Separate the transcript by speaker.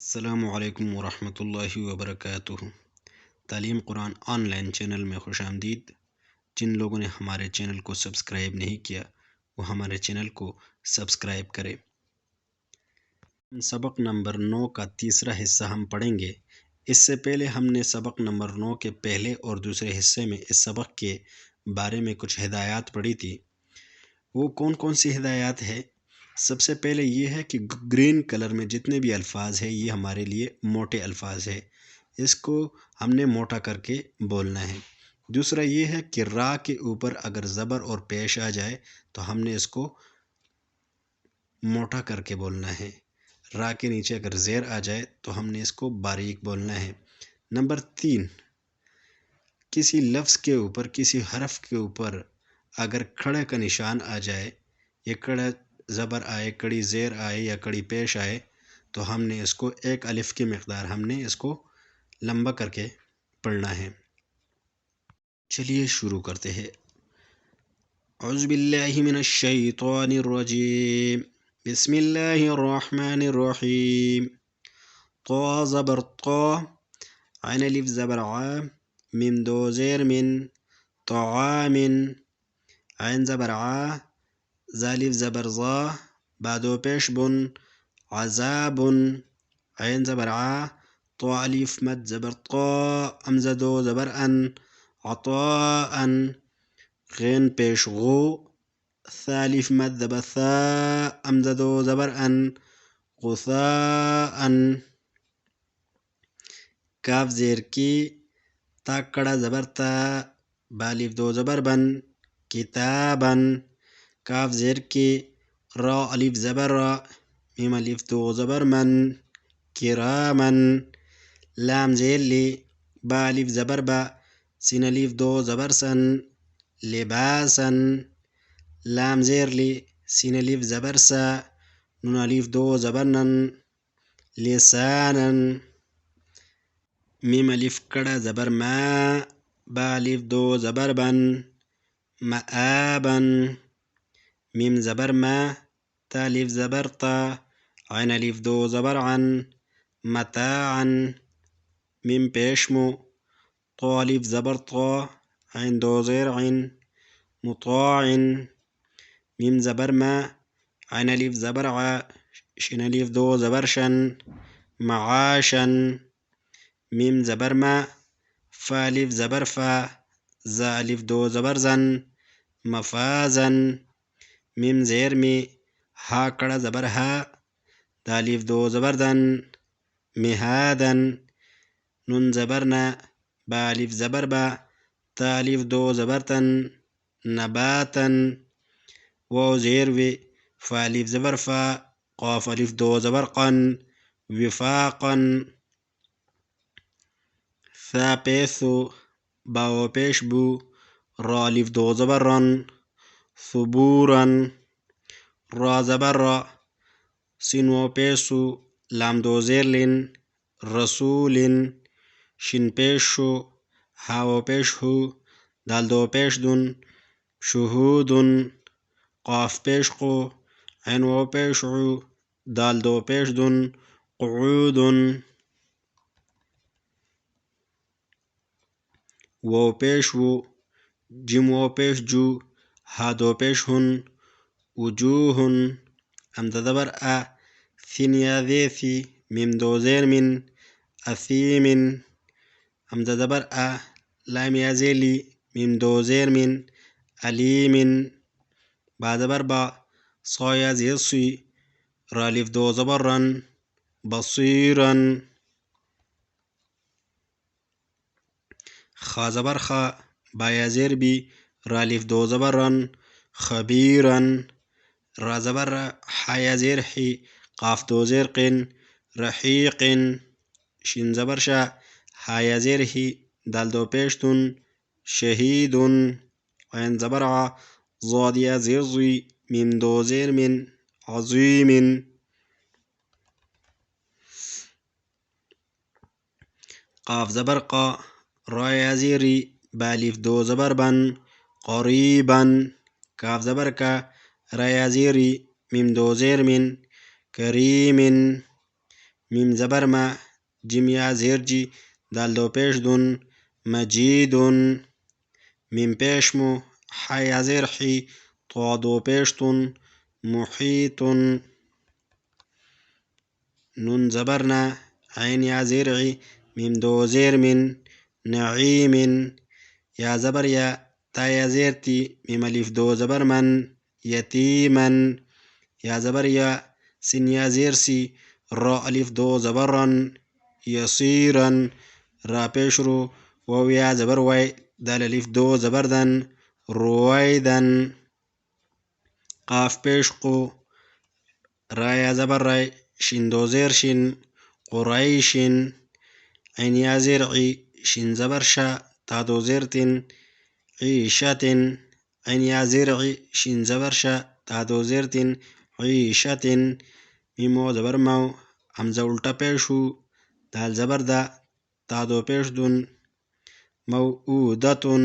Speaker 1: السلام علیکم ورحمۃ اللہ وبرکاتہ۔ تعلیم قرآن آن لائن چینل میں خوش آمدید۔ جن لوگوں نے ہمارے چینل کو سبسکرائب نہیں کیا وہ ہمارے چینل کو سبسکرائب کرے۔ سبق نمبر 9 کا تیسرا حصہ ہم پڑھیں گے۔ اس سے پہلے ہم نے سبق نمبر 9 کے پہلے اور دوسرے حصے میں اس سبق کے بارے میں کچھ ہدایات پڑھی تھی۔ وہ کون کون سی ہدایات ہے؟ سب سے پہلے یہ ہے کہ گرین کلر میں جتنے بھی الفاظ ہیں یہ ہمارے لیے موٹے الفاظ ہیں، اس کو ہم نے موٹا کر کے بولنا ہے۔ دوسرا یہ ہے کہ را کے اوپر اگر زبر اور پیش آ جائے تو ہم نے اس کو موٹا کر کے بولنا ہے۔ را کے نیچے اگر زیر آ جائے تو ہم نے اس کو باریک بولنا ہے۔ نمبر 3، کسی لفظ کے اوپر کسی حرف کے اوپر اگر کھڑے کا نشان آ جائے، یہ کڑا زبر آئے، کڑی زیر آئے یا کڑی پیش آئے تو ہم نے اس کو ایک الف کی مقدار ہم نے اس کو لمبا کر کے پڑھنا ہے۔ چلیے شروع کرتے ہیں۔ اعوذ باللہ من الشیطان الرجیم، بسم اللہ الرحمن الرحیم۔ طا زبر طا، عین الف زبر ع، میم دو زیر من، طعام، عین زبر ع، زالف زبر ظا، با دو پیش بن، عذاب، عین زبر ع، طا الف مد زبر طا، امزہ دو زبر ان، عطاء، غین پیش غو، ثا الف مد زبر ثا، امزہ دو زبر ان، غثاء، کاف زیر کی، تا کڑا زبر تا، با الف دو زبر بن، کتابا، کاف زیر کی، را الف زبر را، میم الف دو زبر من، کراما، لام زیر لی، با الف زبر با، سین الف دو زبر سن، لباسا، لام زیر لی، سین الف زبر سا، نون الف دو زبر نن، لسانا، میم الف کڑا زبر ما، با الف دو زبر بن، مآبا، میم زبر ما، تا الف زبر تا، عین الف دو زبر عن، متاعا، میم پیش مو، طا الف زبر طا، عین دو زیر عین، مطاع، میم زبر ما، عین الف زبر ع، شین الف دو زبر شن، معاشا، میم زبر ما، فا الف زبر فا، زا الف دو زبر زن، مفازا، میم زیر می، ہا کڑا زبر ہا، دا الف دو زبر دن، مہادا، نون زبر نا، با الف زبر با، تا الف دو زبر تن، نباتا، واو زیر وی، فا الف زبر فا، قاف الف دو زبر قن، وفاقا، ثا پیسو، باو پیش بو، را الف دو زبر رن، ثبورا، را زبر را، سین و پیسو، لام دو زیر لن، رسول، شن پیش شو، ہا و پیش ہو، دال دو پیش دن، شہود، قاف پیش قو، عین و پیش عو، دال دو پیش دن، قعود، و پیش و، جم و پیش جو، ہا دو پیش ہن، وجوہ، امزہ زبر آ، ثین یا ذیثی، میم دو زیر من، اثیم، امزہ زبر آ، لام یا زیلی، میم دو زیر من، علیم، با زبر با، صا یا زیر سی، را الف دو زبر رن، بصیرا، خا زبر خا، با یا زیر بی، را الف دو زبر رن، خبیرا، را زبر را، حا یا زیر حی، قاف دو زیر قن، رحیق، شین زبر شا، ہا یا زیر ہی، دال دو پیش دن، شہید، عین زبر ع، ضاد یا زیر زی، میم دو زیر من، عظیم، قاف زبر قا، را یا زیری، با الف دو زبر بن، قریبا، کاف زبر کا، را یا زیری، میم دو زیر من، کریم، میم زبر ما، جیم یا زیر جی، دال دو پیش دون، مجیدن. میم پیش مو، ح یا زیر حی، طوا دو پیش تون، محیطن. نون زبرنا، عین یا زیر عی، میم دو زیر من، نعیم. یا زبر یا، تا یا زیر تی، میم الف دو زبر من، یتیمن. یا زبر یا، سین یا زیر سی، را الف دو زبرن، یصیرن. را پیش رو، واو یا زبر وی، دال الف دو زبردن، رویدن. قاف پیش قو، را یا زبر رای، شین دو زیر شین، قریشن. عین یا زیر عی، شین زبر شا، تا دو زیر تن، عیشتن. عین یا زیر عی، شین زبر شا، تا دو زیر تن، عیشتن. میم واو زبر مو، حمزه الٹا پیشو، دال زبر دا، تا دو پیش دون، موعودتن.